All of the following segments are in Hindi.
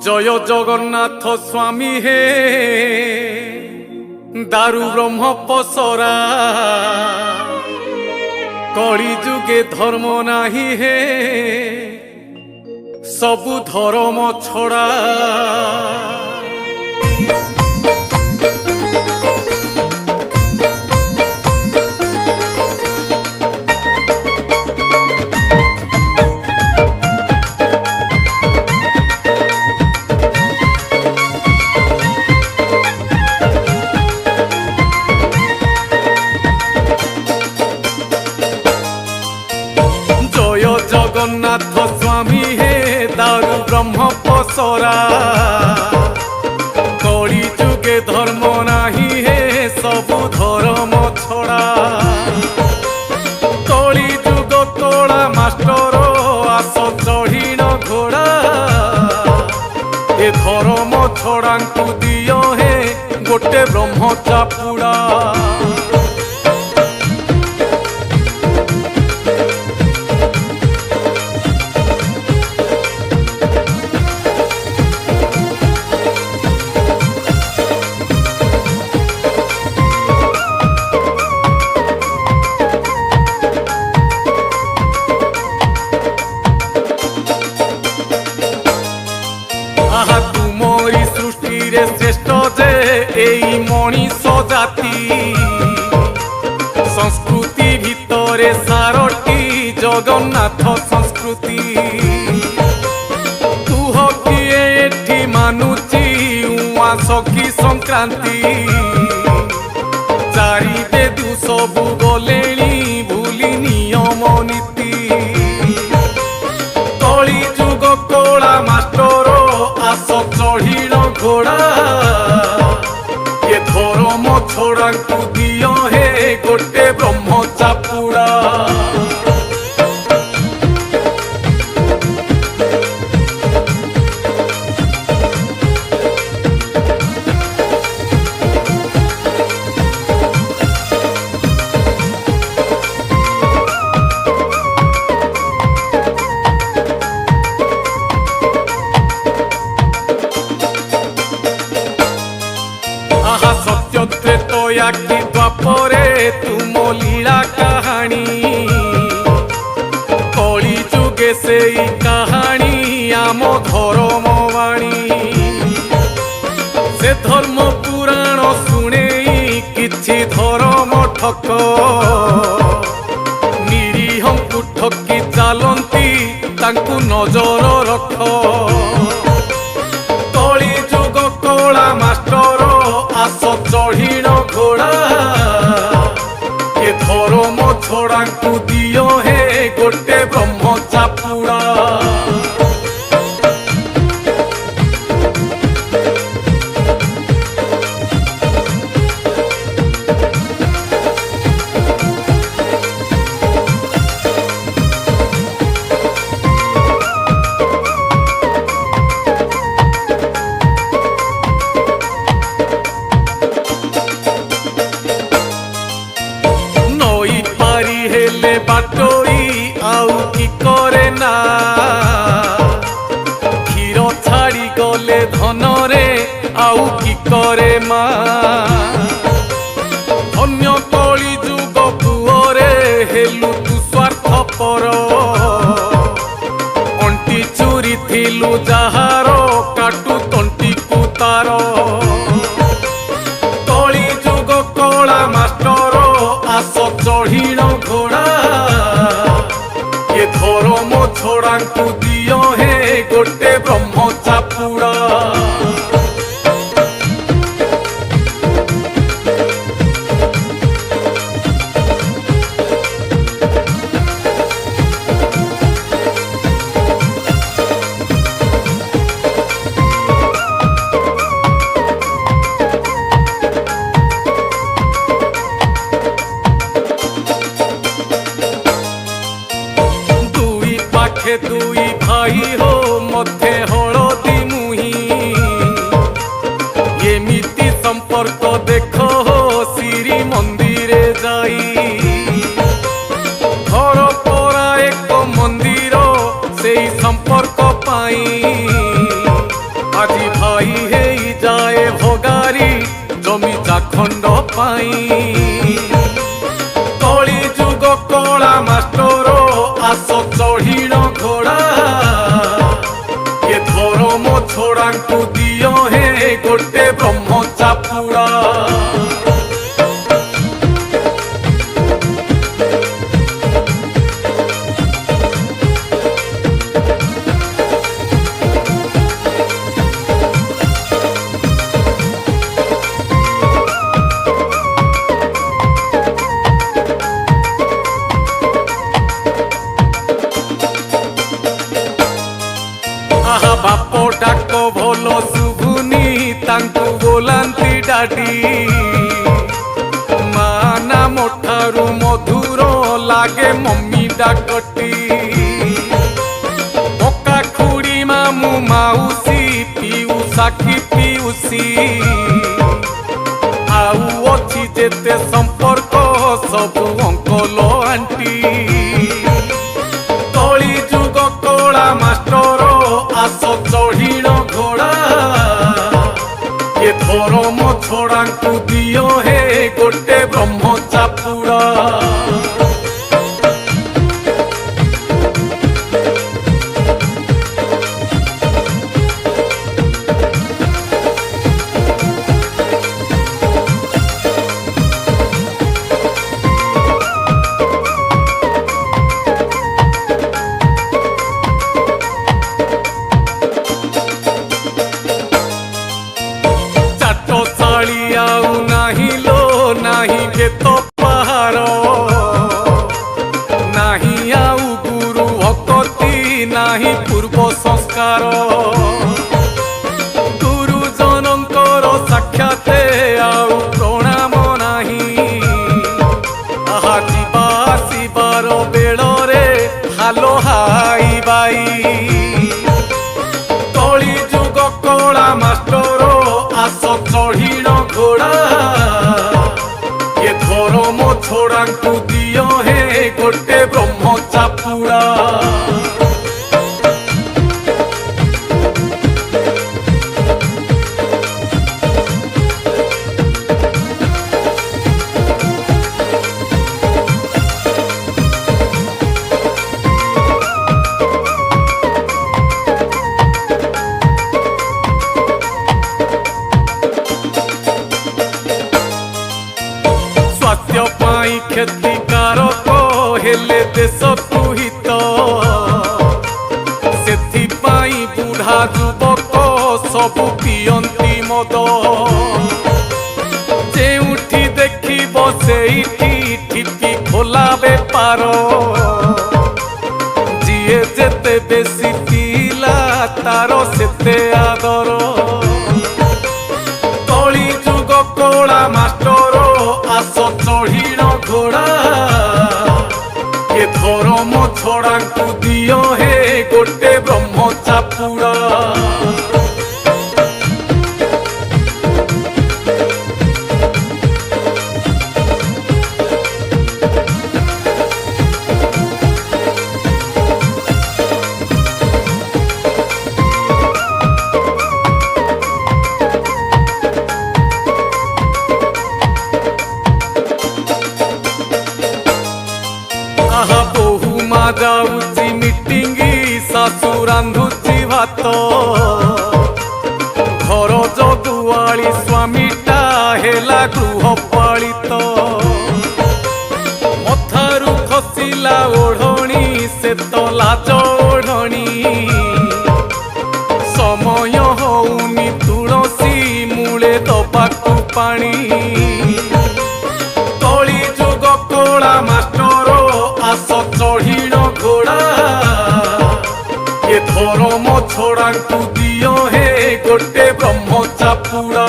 জয় জগন্নাথ স্বামী হে দারু ব্রহ্ম পসরা কলি যুগে ধর্ম নাহি হে সবু ধর্ম ছড়া। জগন্নাথ স্বামী হে দারু ব্রহ্ম পসরা কলি যুগে ধর্ম নাহি হে সবু ধর্ম ছড়া। কলি যুগ তোলা মাস্টর আস চঢ়িণ ঘোড়া এ ধর্ম ছড়াঙ্কু দিও হে গোটে ব্রহ্ম চাপুড়া। আহা তুমরি সৃষ্টিরে শ্রেষ্ঠ যে এই মଣିষ জাতি সংস্কৃতি ভিতরে সারটি জগন্নাথ সংস্কৃতি। তুহ কিয়ে এটি মানুচি উয়া সখী সংক্রান্তি চারি বেদু সবু গলেনি ভুলি নিয়ম নীতি। কলি যুগ কোলা মাস্টর আস চঢ়িণ ঘোড়া এ ধর্ম ছড়াঙ্কু দিও হে গোটে ব্রহ্ম চাপুড়া। আহা সত্য ত্রেতয়া কি দ্বাপরে তুম লীলা কাহানি কলি যুগে সেই কাহানি আম ধর্মবাণী। সে ধর্ম পুরাণ শুনেই কিছু ধর্ম ঠক নিরীহଙ୍କୁ ঠকি চালନ୍ତି তাଙ୍କୁ নজর রখ। কলি যুগ কোলা মাস্টর আস চঢ়িণ ঘোড়া এ ধর্ম ছড়াঙ্কু দিও হে গোটে ব্রহ্ম চাপুড়া। হেলে বাটই আউ কি করে না ক্ষীর ছাড়ি গলে ধনরে আউ কি করে মা। ধন্য কলি যুগ পুয়রে হেলু তু স্বার্থপর অন্টি চুরি থিলু যাহার কাটু তন্টিকু তার। কলি যুগ কলা মাস্টর আস চঢ়িণ ঘোড়া এ ধর্ম ছড়াঙ্কু দিও হে গোটে ব্রহ্ম চাপুড়া। দুই ভাই হো মধ্যে হলদি মুহি এমিতি সম্পর্ক দেখো শ্রী মন্দিরে যাই। ঘর পরা এক মন্দির से संपर्क पाई आज भाई हे जाए भोगारी जमी चाखंड पाई कली जुग कला मास्टर आस चढ़ीण घोड़ा ये धर्म छोड़ा दियो हे गोटे ब्रह्म चापुड़ा बाप डाक भल शुभुनी तांकु बोलांती डाडी माँ नाम ठारू मधुर लागे मम्मी डाकटी पक्का खुड़ी मामू माउसी पीऊ साखी पीऊसी आउ अच्छी जेते संपर्क सबु अंकल आंटी कली जुग कला मास्टर आस चढ़ीण घोड़ा ये धर्म छोड़ा दियो हे गोटे ब्रह्म चापुड़ा नहीं के तो पहाड़ नहीं आउ गुरु भक्ति नहीं पूर्व संस्कार गुरुजनकर साक्षात आउ प्रणाम नहीं आहा जीवा आसबार बेड़े हालो हाई बाई कली जुग कला मास्टर आस चढ़ीण घोड़ा ये धर्म छोड़ा दियो हे गोटे ब्रह्म चापुड़ा क्षतिकारक हेले देश हित से बुढ़ा युवक सबु पियंती मद जेउठी देखिब सेठी ठिकी खोला बेपार जीए जेते बेसी पिला तार सेते आदर कली जुग कला मास्टर आस चढ़ीण घोड़ा ये धर्म छोड़ा दियो हे गोटे ब्रह्म चापुड़ा जाऊची मीटिंग सासू रांधुची भात घर जदुआली स्वामीटा हेला गृहपालित मथारू खसिला ओढ़णी से तो लाज ओढ़णी समय होउनी तुलसी मूले दबाकू पानी कली जुग कला मास्टर आस चढ़ीण घोड़ा ये धर्म छोड़ा दियो हे गोटे ब्रह्म चापुड़ा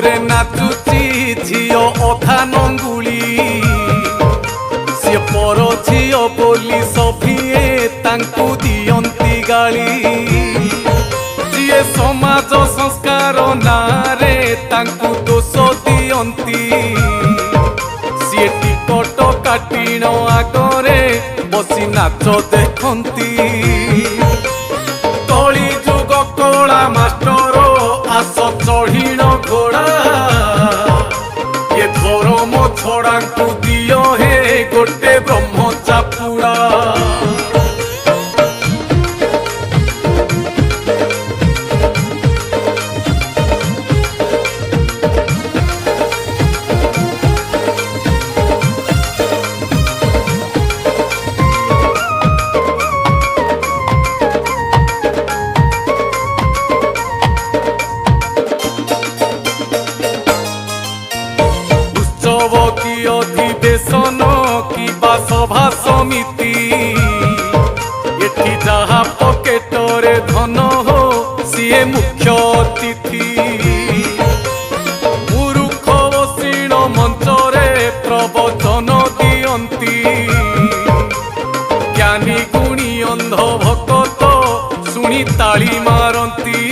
रे नाचुची झियो अधा नंगुली सी पर झियो बोली सभिए तांकु दियंती गाली जिए समाज संस्कार नारे तांकु दोष दियंती सी टिकट काटिण आगरे बसी नाच देखंती कली जुग कला मास्टर आस चढ़ीण घोड़ा ये धर्म छड़ा दियो हे गोटे ब्रह्म चापुड़ा की अधिवेशन की सभा समिति एठी जहा पकेटरे धन हो सीए मुख्य अतिथि मूर्ख बसीण मंचरे प्रवचन दियंती ज्ञानी गुणी अंध भक्त शुणी ताली मारती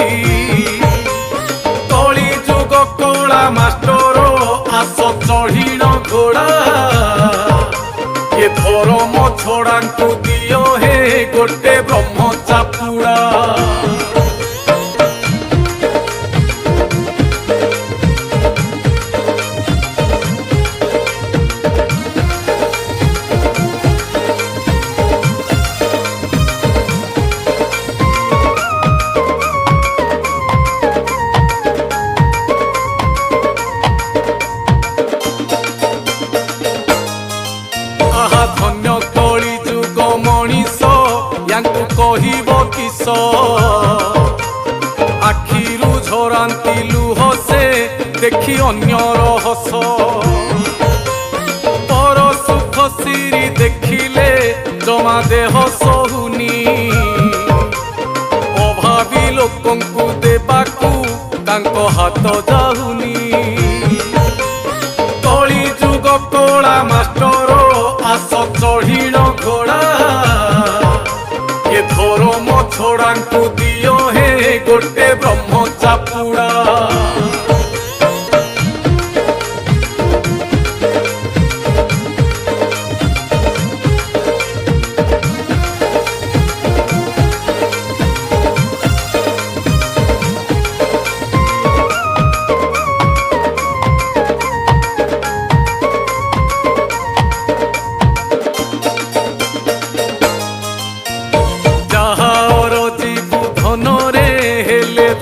कली जुग कला मास्टर आस चढ़ीण घोड़ा ये धर्म छड़ा दियो हे गोटे ब्रह्म चापुड़ा धन्य कली जुग मनीष यांकु कहिब किस आखिरु झरांती लुह से देखी अन्यर हस पर सुख सिरी देखिले जमा देह सहुनी अभावी लोकंकु देबाकु तांको हाथ जाहुनी कली जुग कला मास्टर आस चढ़ीण घोड़ा ये धर्म छड़ा दियो हे गोटे ब्रह्म चापुड़ा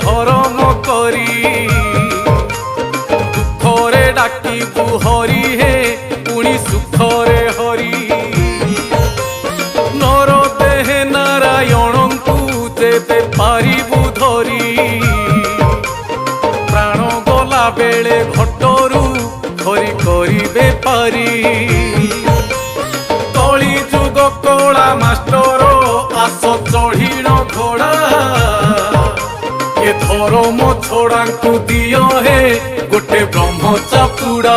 धर्म करी दुखरे डाकिबु हरि हे पुणी सुखरे हरि नर देहे नारायण को जेबे पारिबु धरी प्राण गला बेले घटरू धरी करिबे पारी कली जुग कला मास्टर आस चढ़ीण घोड़ा ये धर्म छड़ा दियो हे गोटे ब्रह्म चापुड़ा।